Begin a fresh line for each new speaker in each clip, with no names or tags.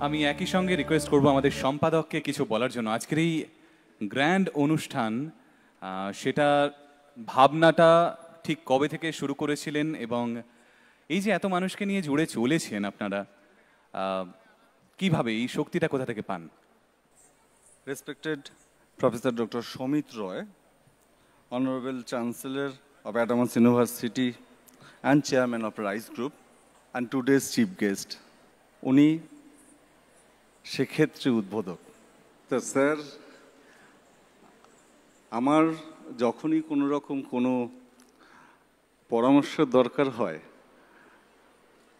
আমি একই সঙ্গে রিকোয়েস্ট করব আমাদের সম্পাদককে কিছু বলার জন্য। আজকের এই গ্র্যান্ড অনুষ্ঠান সেটা ভাবনাটা ঠিক কবে থেকে শুরু করেছিলেন এবং এই যে এত মানুষকে নিয়ে জুড়ে চলেছেন আপনারা, কিভাবে এই শক্তিটা কোথা থেকে পান?
Respected Professor Dr. Shomit Roy, Honorable Chancellor of Adams University and Chairman of RISE Group, and today's chief guest, উনি সেক্ষেত্রে উদ্বোধক। তো স্যার, আমার যখনই কোনো রকম কোনো পরামর্শ দরকার হয়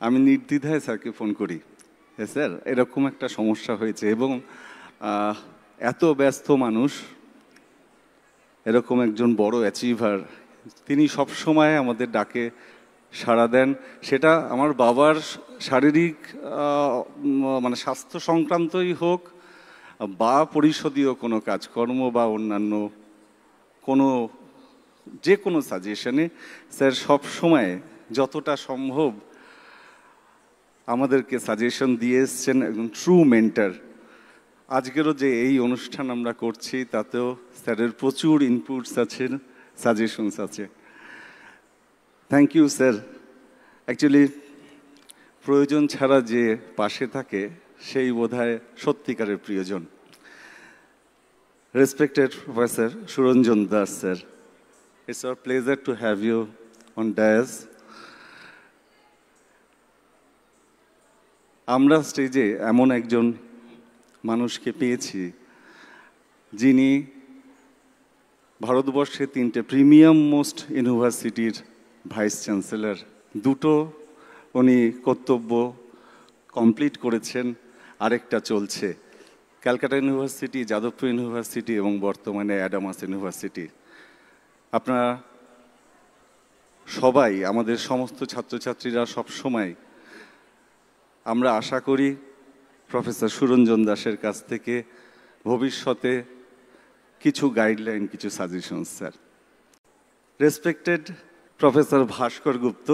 আমি নির্দ্বিধায় স্যারকে ফোন করি, হ্যাঁ স্যার এরকম একটা সমস্যা হয়েছে, এবং এত ব্যস্ত মানুষ, এরকম একজন বড় অ্যাচিভার, তিনি সবসময় আমাদের ডাকে সাড়া দেন। সেটা আমার বাবার শারীরিক মানে স্বাস্থ্য সংক্রান্তই হোক বা পরিষদীয় কোনো কাজকর্ম বা অন্যান্য কোনো যে কোনো সাজেশনে স্যার সবসময় যতটা সম্ভব আমাদেরকে সাজেশন দিয়ে এসছেন, একজন ট্রু মেন্টার। আজকেরও যে এই অনুষ্ঠান আমরা করছি তাতেও স্যারের প্রচুর ইনপুটস আছে, সাজেশনস আছে। Thank you sir. অ্যাকচুয়ালি প্রয়োজন ছাড়া যে পাশে থাকে সেই বোধহয় সত্যিকারের প্রিয়জন। Respected professor Suranjan Das sir, it's our pleasure to have you on dais. আমরা স্টেজে এমন একজন মানুষকে পেয়েছি যিনি ভারতবর্ষে 3টে প্রিমিয়াম মোস্ট ইউনিভার্সিটির ভাইস চ্যান্সেলর, দুটো উনি কর্তব্য কমপ্লিট করেছেন, আরেকটা চলছে, ক্যালকাটা ইউনিভার্সিটি, যাদবপুর ইউনিভার্সিটি এবং বর্তমানে অ্যাডামাস ইউনিভার্সিটি। আপনারা সবাই, আমাদের সমস্ত ছাত্রছাত্রীরা সবসময় আমরা আশা করি প্রফেসর সুরঞ্জন দাসের কাছ থেকে ভবিষ্যতে কিছু গাইডলাইন, কিছু suggestion sir. Respected professor Bhaskar Gupta,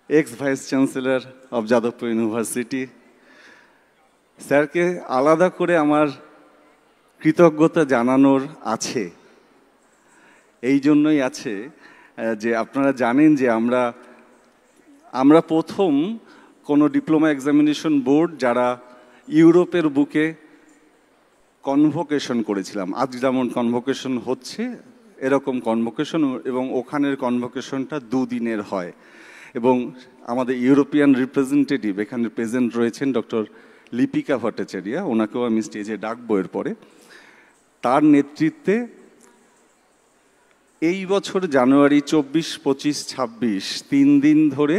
x vice chancellor of Jadavpur university, স্যারকে আলাদা করে আমার কৃতজ্ঞতা জানানোর আছে। এই জন্যই আছে যে আপনারা জানেন যে আমরা প্রথম কোনো ডিপ্লোমা এক্সামিনেশন বোর্ড যারা ইউরোপের বুকে কনভোকেশন করেছিলাম। আজ যেমন কনভোকেশন হচ্ছে এরকম কনভোকেশন, এবং ওখানের কনভোকেশনটা 2 দিনের হয়, এবং আমাদের ইউরোপিয়ান রিপ্রেজেন্টেটিভ এখানে প্রেজেন্ট রয়েছেন ডক্টর লিপিকা ভট্টাচার্য, ওনাকেও আমি স্টেজে ডাকবো এরপরে। তার নেতৃত্বে এই বছর জানুয়ারি 24, 25, 26 3 দিন ধরে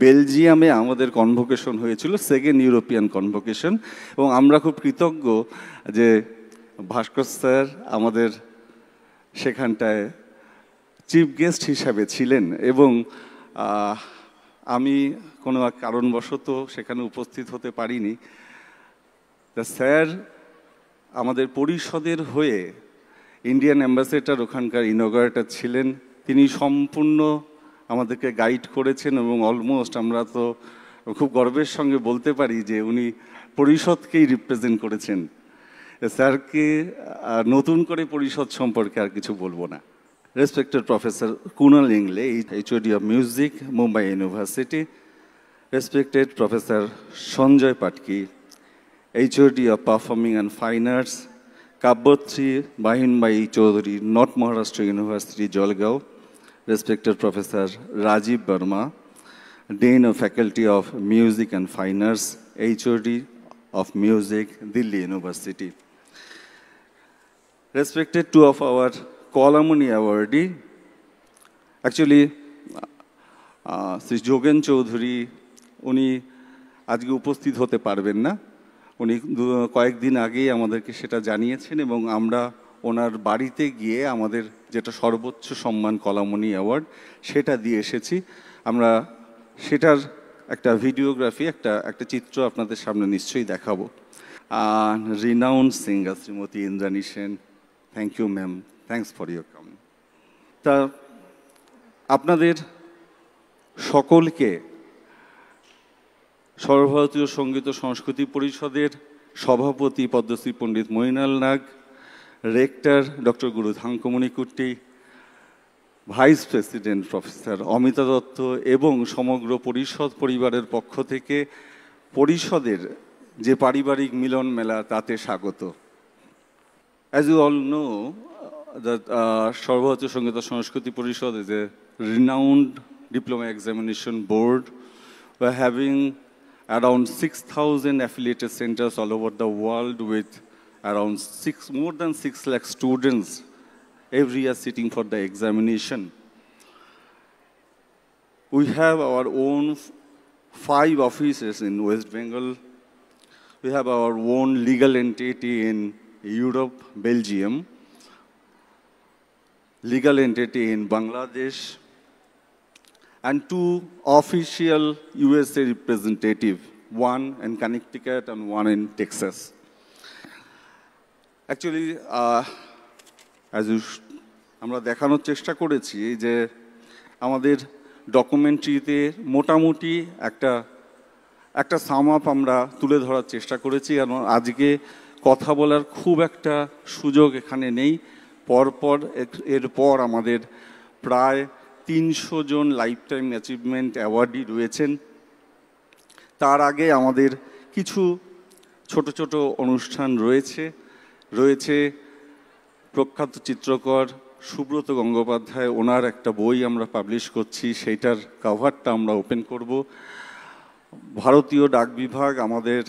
বেলজিয়ামে আমাদের কনভোকেশন হয়েছিল, সেকেন্ড ইউরোপিয়ান কনভোকেশন, এবং আমরা খুব কৃতজ্ঞ যে ভাস্কর স্যার আমাদের সেখানটায় চিফ গেস্ট হিসাবে ছিলেন, এবং আমি কোনো কারণবশত সেখানে উপস্থিত হতে পারিনি। তা স্যার আমাদের পরিষদের হয়ে ইন্ডিয়ান অ্যাম্বাসেডর ওখানকার ইনগ্রেটর ছিলেন, তিনি সম্পূর্ণ আমাদেরকে গাইড করেছেন, এবং অলমোস্ট আমরা তো খুব গর্বের সঙ্গে বলতে পারি যে উনি পরিষদকেই রিপ্রেজেন্ট করেছেন। স্যারকে নতুন করে পরিষদ সম্পর্কে আর কিছু বলবো না। Respected professor Kunal Ingle, HOD of music, Mumbai university. Respected professor Sanjay Patki, HOD of performing and fine arts, Kavyashri Bahinabai Chaudhari, north Maharashtra university, Jalgaon. Respected Professor Rajiv Verma, Dean of Faculty of Music and Fine Arts, HOD of Music, Delhi University. Respected two of our Kolamuni awardee, actually, Sri Jogen Choudhury, উনি আজকে উপস্থিত হতে পারবেন না, উনি কয়েকদিন আগেই আমাদেরকে সেটা জানিয়েছেন, এবং আমরা ওনার বাড়িতে গিয়ে আমাদের যেটা সর্বোচ্চ সম্মান কলামণি অ্যাওয়ার্ড সেটা দিয়ে এসেছি। আমরা সেটার একটা ভিডিওগ্রাফি, একটা চিত্র আপনাদের সামনে নিশ্চয়ই দেখাবো। Renowned singer Shrimati Indrani Sen, thank you ma'am, thanks for your coming. তা আপনাদের সকলকে সর্বভারতীয় সঙ্গীত ও সংস্কৃতি পরিষদের সভাপতি Padmashri Pandit Mainal Nag, rector doctor Guru Dhankamani Kutty, vice president professor Amita Dutta এবং সমগ্র পরিষদ পরিবারের পক্ষ থেকে পরিষদের যে পারিবারিক মিলন মেলা তাতে স্বাগত। As you all know, that সর্বভারতীয় সঙ্গীত ও সংস্কৃতি পরিষদ is a renowned diploma examination board. We're having around 6,000 affiliated centers all over the world with around more than 6 lakh students every year sitting for the examination. We have our own 5 offices in West Bengal. We have our own legal entity in Europe, Belgium, legal entity in Bangladesh, and 2 official USA representative, one in Connecticut and one in Texas. Actually, আমরা দেখানোর চেষ্টা করেছি যে আমাদের ডকুমেন্টারিতে মোটামুটি একটা sum up আমরা তুলে ধরার চেষ্টা করেছি, কারণ আজকে কথা বলার খুব একটা সুযোগ এখানে নেই। এরপর আমাদের প্রায় 300 জন লাইফ টাইম অ্যাচিভমেন্ট অ্যাওয়ার্ডই রয়েছেন। তার আগে আমাদের কিছু ছোট ছোট অনুষ্ঠান রয়েছে প্রখ্যাত চিত্রকর সুব্রত গঙ্গোপাধ্যায়, ওনার একটা বই আমরা পাবলিশ করছি, সেইটার কভারটা আমরা ওপেন করব। ভারতীয় ডাক বিভাগ আমাদের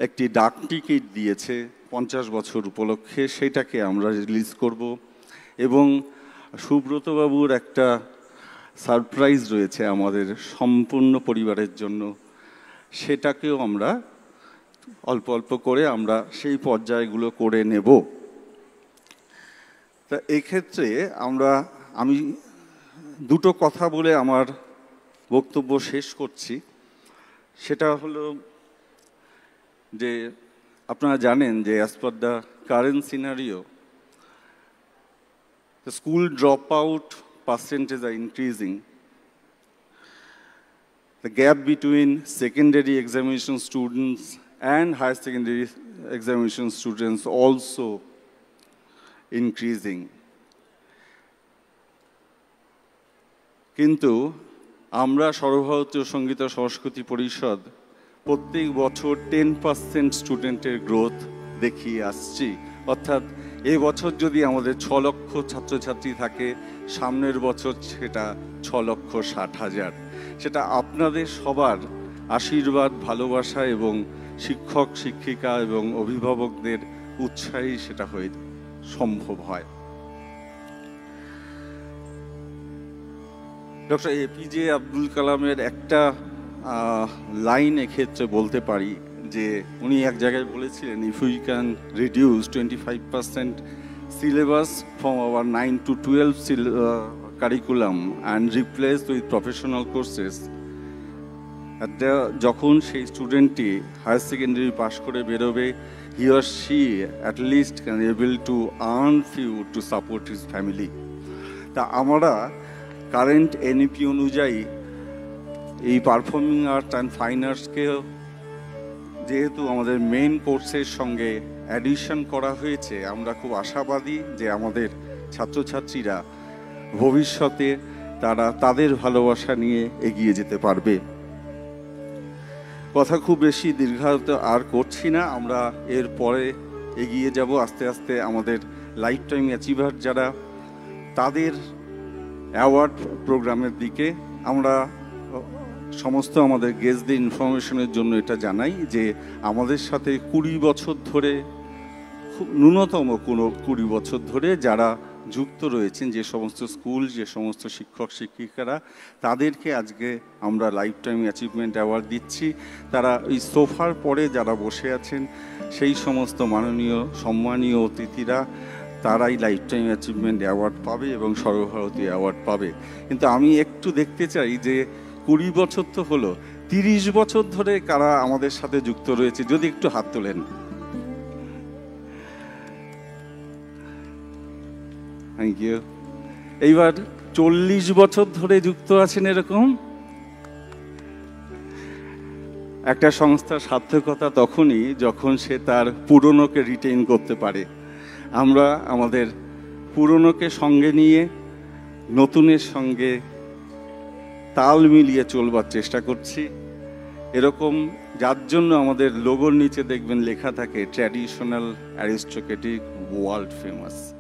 একটি ডাক টিকিট দিয়েছে 50 বছর উপলক্ষে, সেইটাকে আমরা রিলিজ করব। এবং সুব্রতবাবুর একটা সারপ্রাইজ রয়েছে আমাদের সম্পূর্ণ পরিবারের জন্য, সেটাকেও আমরা অল্প অল্প করে আমরা সেই পর্যায়গুলো করে নেব। তা এক্ষেত্রে আমি দুটো কথা বলে আমার বক্তব্য শেষ করছি। সেটা হলো যে আপনারা জানেন যে as per the current scenario the school dropout percentage are increasing. The gap between secondary examination students and higher secondary examination students also increasing. কিন্তু আমরা সর্বভারতীয় সঙ্গীত ও সংস্কৃতি পরিষদ প্রত্যেক বছর 10% স্টুডেন্টের গ্রোথ দেখিয়ে আসছি। অর্থাৎ এই বছর যদি আমাদের 6 লক্ষ ছাত্রছাত্রী থাকে, সামনের বছর সেটা 6,60,000। সেটা আপনাদের সবার আশীর্বাদ, ভালোবাসা এবং শিক্ষক শিক্ষিকা এবং অভিভাবকদের উৎসাহী সেটা হয়ে সম্ভব হয়। ডক্টর এপিজে আব্দুল কালামের একটা লাইন এক্ষেত্রে বলতে পারি যে উনি এক জায়গায় বলেছিলেন, if we can reduce 25% syllabus from our 9 to 12 curriculum and replace with professional courses, যখন সেই স্টুডেন্টটি হায়ার সেকেন্ডারি পাশ করে বেরোবে, he or she at least can able to earn few to support his family. তা আমরা কারেন্ট এনইপি অনুযায়ী এই performing art and fine আর্টসকেও যেহেতু আমাদের মেইন কোর্সের সঙ্গে অ্যাডিশন করা হয়েছে, আমরা খুব আশাবাদী যে আমাদের ছাত্রছাত্রীরা ভবিষ্যতে তারা তাদের ভালোবাসা নিয়ে এগিয়ে যেতে পারবে। কথা খুব বেশি দীর্ঘায়িত আর করছি না, আমরা এর পরে এগিয়ে যাব আস্তে আস্তে আমাদের লাইফ টাইম অ্যাচিভার যারা, তাদের অ্যাওয়ার্ড প্রোগ্রামের দিকে। আমরা সমস্ত আমাদের গেস্টদের ইনফরমেশনের জন্য এটা জানাই যে আমাদের সাথে 20 বছর ধরে, খুব ন্যূনতম 20 বছর ধরে যারা যুক্ত রয়েছেন, যে সমস্ত স্কুল, যে সমস্ত শিক্ষক শিক্ষিকারা, তাদেরকে আজকে আমরা লাইফ টাইম অ্যাচিভমেন্ট অ্যাওয়ার্ড দিচ্ছি। তারা এই সোফার পরে যারা বসে আছেন সেই সমস্ত মাননীয় সম্মানীয় অতিথিরা, তারাই লাইফ টাইম অ্যাচিভমেন্ট অ্যাওয়ার্ড পাবে এবং সর্বভারতীয় অ্যাওয়ার্ড পাবে। কিন্তু আমি একটু দেখতে চাই যে 20 বছর তো হলো, 30 বছর ধরে কারা আমাদের সাথে যুক্ত রয়েছে, যদি একটু হাত তোলেন। Thank you. এইবার 40 বছর ধরে যুক্ত আছেন এরকম, একটা সংস্থার সার্থকতা তখনই যখন সে তার পুরনোকে রিটেইন করতে পারে। আমরা আমাদের পুরনোকে সঙ্গে নিয়ে নতুনের সঙ্গে তাল মিলিয়ে চলবার চেষ্টা করছি। এরকম যার জন্য আমাদের লোগোর নিচে দেখবেন লেখা থাকে ট্র্যাডিশনাল অ্যারিস্টোক্রেটিক ওয়ার্ল্ড ফেমাস।